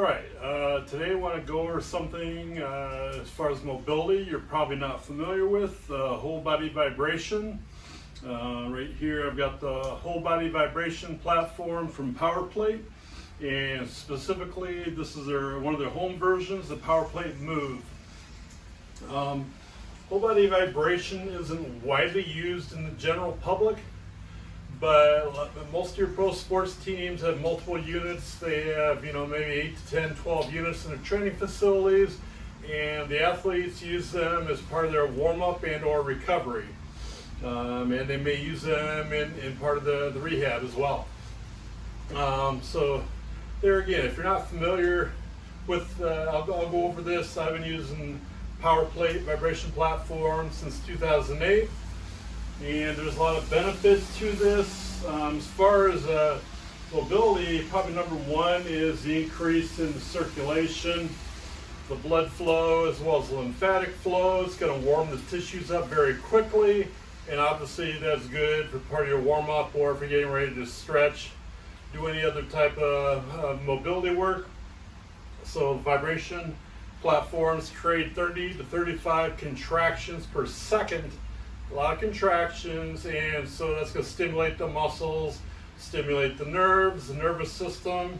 Alright, today I want to go over something as far as mobility you're probably not familiar with, whole body vibration. Right here I've got the whole body vibration platform from PowerPlate, and specifically this is one of their home versions, the PowerPlate Move. Whole body vibration isn't widely used in the general public, but most of your pro sports teams have multiple units. They have, maybe 8 to 10, 12 units in their training facilities, and the athletes use them as part of their warm-up and or recovery. And they may use them in part of the rehab as well. So there again, if you're not familiar with, I'll go over this. I've been using PowerPlate vibration platform since 2008. And there's a lot of benefits to this. As far as mobility, probably number one is the increase in the circulation, the blood flow, as well as the lymphatic flow. It's going to warm the tissues up very quickly, and obviously that's good for part of your warm-up or if you're getting ready to stretch, do any other type of mobility work. So vibration platforms create 30 to 35 contractions per second. A lot of contractions, and so that's going to stimulate the muscles, stimulate the nerves, the nervous system,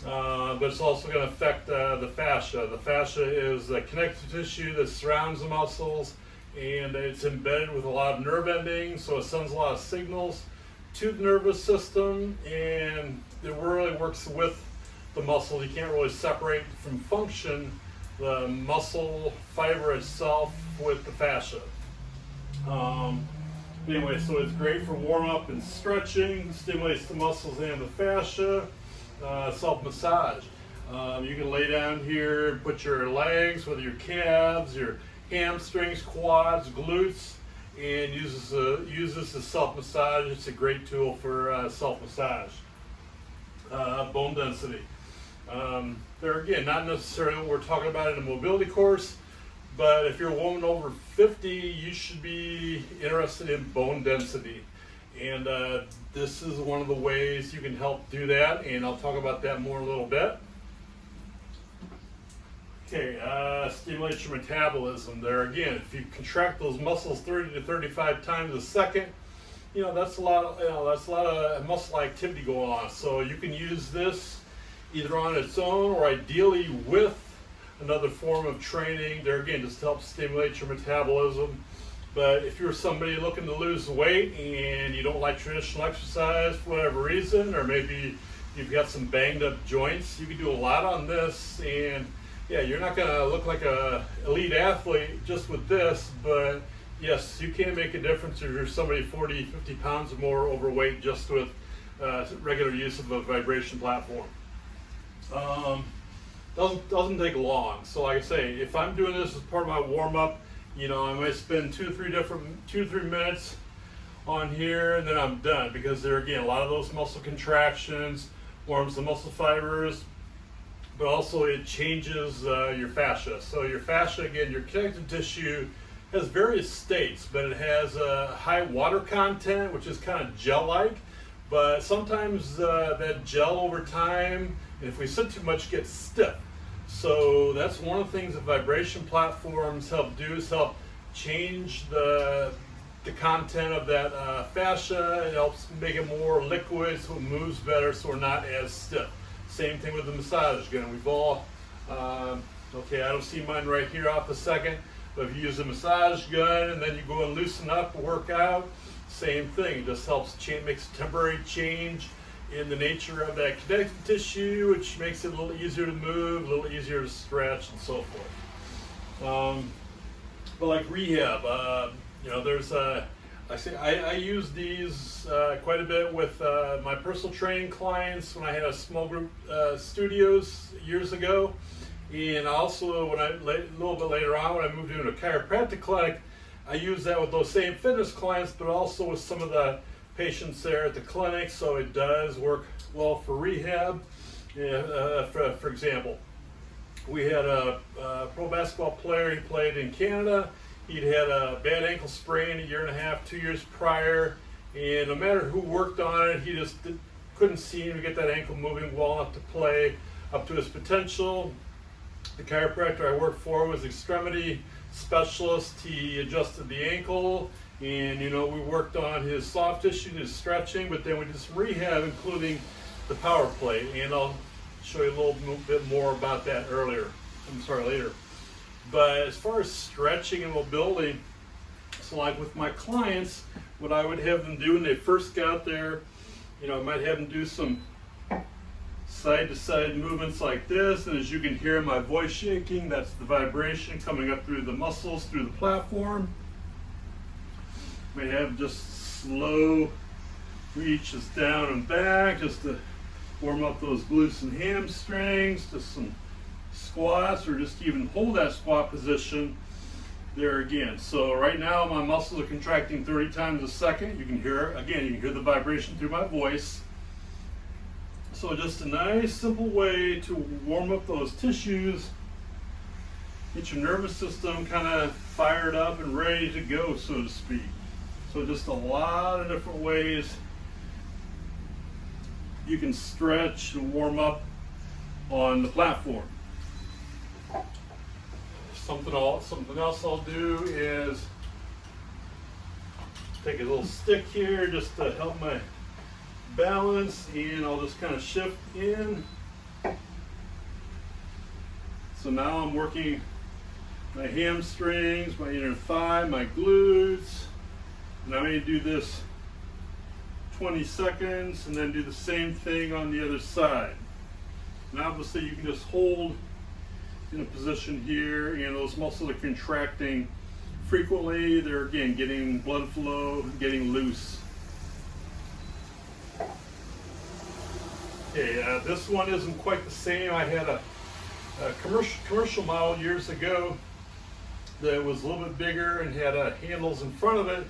but it's also going to affect the fascia. The fascia is the connective tissue that surrounds the muscles, and it's embedded with a lot of nerve endings, so it sends a lot of signals to the nervous system, and it really works with the muscle. You can't really separate from function the muscle fiber itself with the fascia. Anyway, so it's great for warm-up and stretching, stimulates the muscles and the fascia, self-massage. You can lay down here and put your legs, whether your calves, your hamstrings, quads, glutes, and use this as self-massage. It's a great tool for self-massage. Bone density. There again, not necessarily what we're talking about in a mobility course, but if you're a woman over 50, you should be interested in bone density. And this is one of the ways you can help do that, and I'll talk about that more in a little bit. Okay, stimulate your metabolism. There again, if you contract those muscles 30 to 35 times a second, that's a lot of muscle activity going on. So you can use this either on its own or ideally with another form of training. There again, just to help stimulate your metabolism. But if you're somebody looking to lose weight and you don't like traditional exercise for whatever reason, or maybe you've got some banged up joints, you can do a lot on this. And yeah, you're not going to look like a elite athlete just with this, but yes, you can make a difference if you're somebody 40, 50 pounds or more overweight just with regular use of a vibration platform. Doesn't take long. So like I say, if I'm doing this as part of my warm-up, I might spend 2 to 3 minutes on here, and then I'm done, because there again, a lot of those muscle contractions warms the muscle fibers, but also it changes your fascia. So your fascia, again, your connective tissue has various states, but it has a high water content, which is kind of gel-like, but sometimes that gel over time, and if we sit too much, gets stiff. So that's one of the things that vibration platforms help do, is help change the content of that fascia. It helps make it more liquid so it moves better, so we're not as stiff. Same thing with the massage gun. We've all, okay, I don't see mine right here off the second, but if you use a massage gun and then you go and loosen up, work out, same thing. It just helps makes a temporary change in the nature of that connective tissue, which makes it a little easier to move, a little easier to stretch, and so forth. But like rehab, there's I use these quite a bit with my personal training clients when I had a small group studios years ago, and also when a little bit later on when I moved into a chiropractic clinic, I use that with those same fitness clients, but also with some of the patients there at the clinic. So it does work well for rehab. For example, we had a pro basketball player. He played in Canada. He'd had a bad ankle sprain 1.5 years, 2 years prior, and no matter who worked on it, he just couldn't seem to get that ankle moving well enough to play. up to his potential. The chiropractor I worked for was extremity specialist. He adjusted the ankle, and we worked on his soft tissue, his stretching, but then we did some rehab, including the power plate, and I'll show you a little bit more about that later. But as far as stretching and mobility, so like with my clients, what I would have them do when they first got there, I might have them do some side-to-side movements like this, and as you can hear my voice shaking, that's the vibration coming up through the muscles, through the platform. May have just slow reaches down and back just to warm up those glutes and hamstrings, just some squats, or just even hold that squat position there again. So right now my muscles are contracting 30 times a second. You can hear the vibration through my voice. So just a nice simple way to warm up those tissues, get your nervous system kind of fired up and ready to go, so to speak. So just a lot of different ways you can stretch and warm up on the platform. Something else I'll do is take a little stick here just to help my balance, and I'll just kind of shift in. So now I'm working my hamstrings, my inner thigh, my glutes, and I'm going to do this 20 seconds and then do the same thing on the other side. And obviously you can just hold in a position here, those muscles are contracting frequently. They're again getting blood flow, getting loose. Okay, this one isn't quite the same. I had a commercial model years ago that was a little bit bigger and had handles in front of it.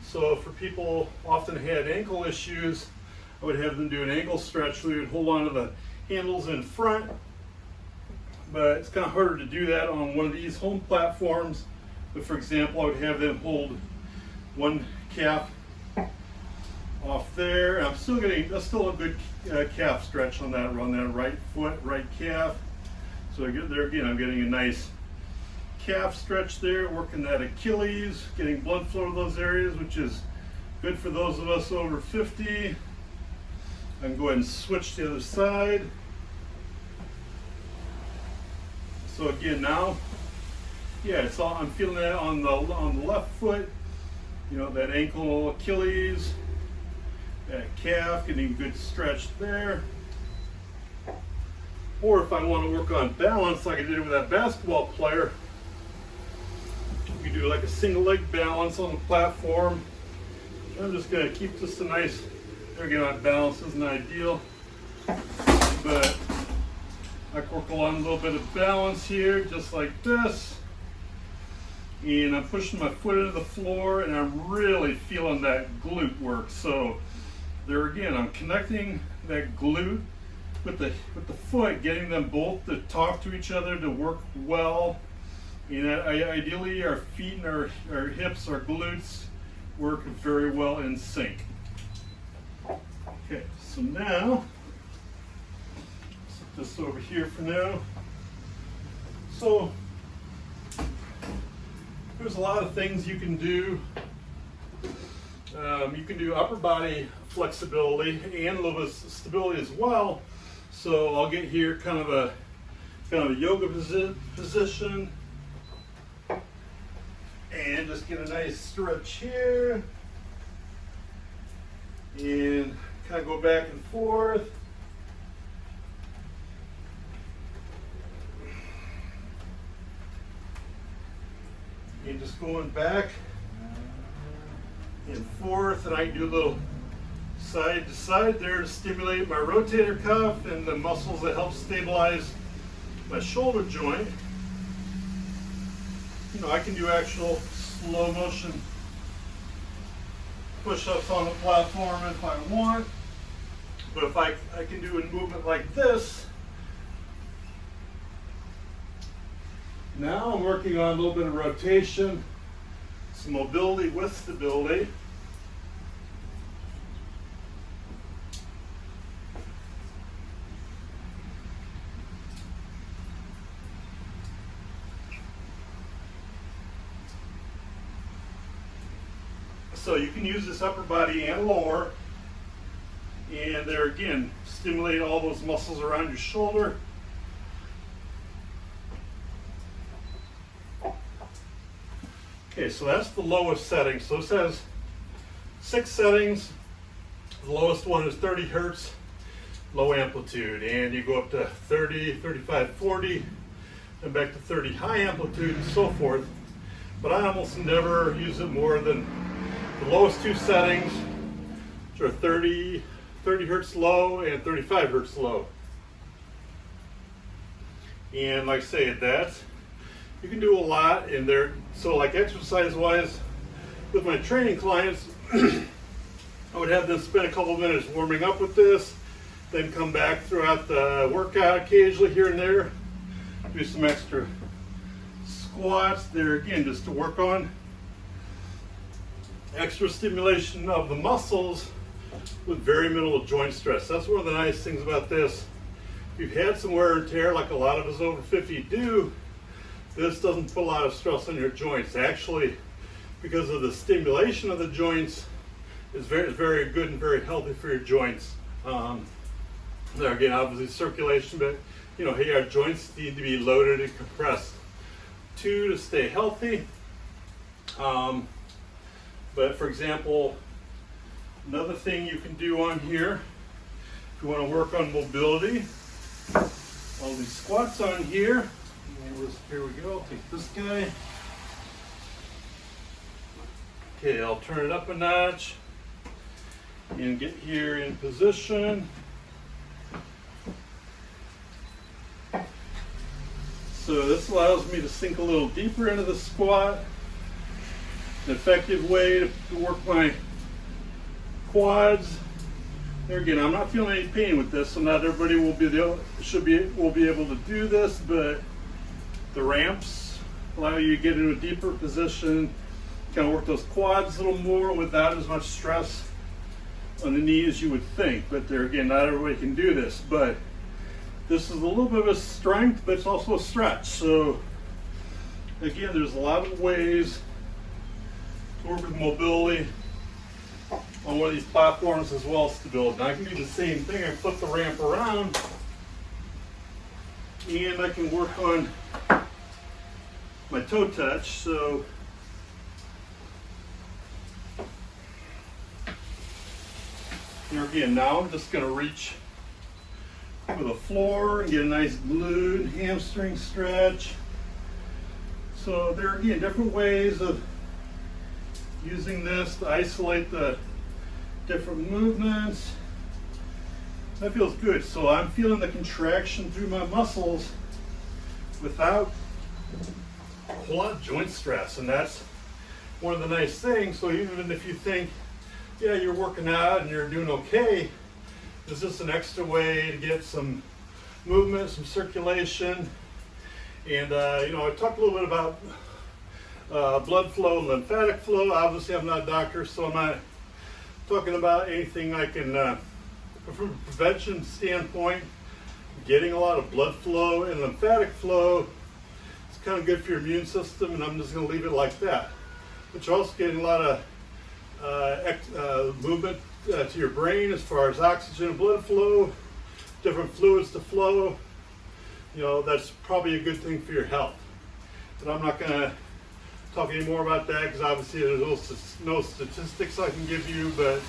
So for people often had ankle issues, I would have them do an ankle stretch. We would hold on to the handles in front, but it's kind of harder to do that on one of these home platforms. But for example, I would have them hold one calf off there. And that's still a good calf stretch on that right foot, right calf. So there again, I'm getting a nice calf stretch there, working that Achilles, getting blood flow to those areas, which is good for those of us over 50. I can go ahead and switch to the other side. So again, now, I'm feeling that on the left foot, that ankle, Achilles, that calf, getting a good stretch there. Or if I want to work on balance, like I did with that basketball player, you can do like a single leg balance on the platform. I'm just going to keep just a nice, there again, my balance isn't ideal, but I can work along a little bit of balance here, just like this. And I'm pushing my foot into the floor, and I'm really feeling that glute work. So there again, I'm connecting that glute with the foot, getting them both to talk to each other, to work well. And ideally, our feet and our hips, our glutes work very well in sync. Okay, so now, set this over here for now. So, there's a lot of things you can do. You can do upper body flexibility and a little bit of stability as well. So I'll get here kind of a yoga position. And just get a nice stretch here. And kind of go back and forth. And just going back and forth. And I can do a little side to side there to stimulate my rotator cuff and the muscles that help stabilize my shoulder joint. I can do actual slow motion push-ups on the platform if I want, but if I can do a movement like this. Now I'm working on a little bit of rotation, some mobility with stability. So you can use this upper body and lower, and there again, stimulate all those muscles around your shoulder. Okay, so that's the lowest setting. So this has 6 settings. The lowest one is 30 hertz, low amplitude, and you go up to 30, 35, 40, and back to 30 high amplitude and so forth. But I almost never use it more than the lowest 2 settings, which are 30 hertz low and 35 hertz low. And like I say, that you can do a lot in there. So like exercise wise, with my training clients, I would have them spend a couple minutes warming up with this, then come back throughout the workout occasionally here and there, do some extra squats there again, just to work on extra stimulation of the muscles with very minimal joint stress. That's one of the nice things about this. If you've had some wear and tear, like a lot of us over 50 do, this doesn't put a lot of stress on your joints. Actually, because of the stimulation of the joints, is very good and very healthy for your joints. There again, obviously circulation, but you know, hey, our joints need to be loaded and compressed to stay healthy. But for example, another thing you can do on here, if you want to work on mobility, all these squats on here. Here we go. I'll take this guy. Okay, I'll turn it up a notch and get here in position. So this allows me to sink a little deeper into the squat. An effective way to work my quads. There again, I'm not feeling any pain with this, so not everybody will be able to do this, but the ramps allow you to get into a deeper position, kind of work those quads a little more without as much stress on the knee as you would think. But there again, not everybody can do this, but this is a little bit of a strength, but it's also a stretch. So again, there's a lot of ways to work with mobility on one of these platforms as well as stability. And I can do the same thing. I flip the ramp around and I can work on my toe touch. So here again, now I'm just going to reach for the floor and get a nice glute hamstring stretch. So there are again different ways of using this to isolate the different movements. That feels good. So I'm feeling the contraction through my muscles without a whole lot of joint stress, and that's one of the nice things. So even if you think, yeah, you're working out and you're doing okay, this is an extra way to get some movement, some circulation. And you know, I talked a little bit about blood flow, lymphatic flow. Obviously, I'm not a doctor, so I'm not talking about anything I can, from a prevention standpoint, getting a lot of blood flow and lymphatic flow is kind of good for your immune system, and I'm just going to leave it like that. But you're also getting a lot of movement to your brain as far as oxygen and blood flow, different fluids to flow. You know, that's probably a good thing for your health. But I'm not going to talk any more about that because obviously there's no statistics I can give you, but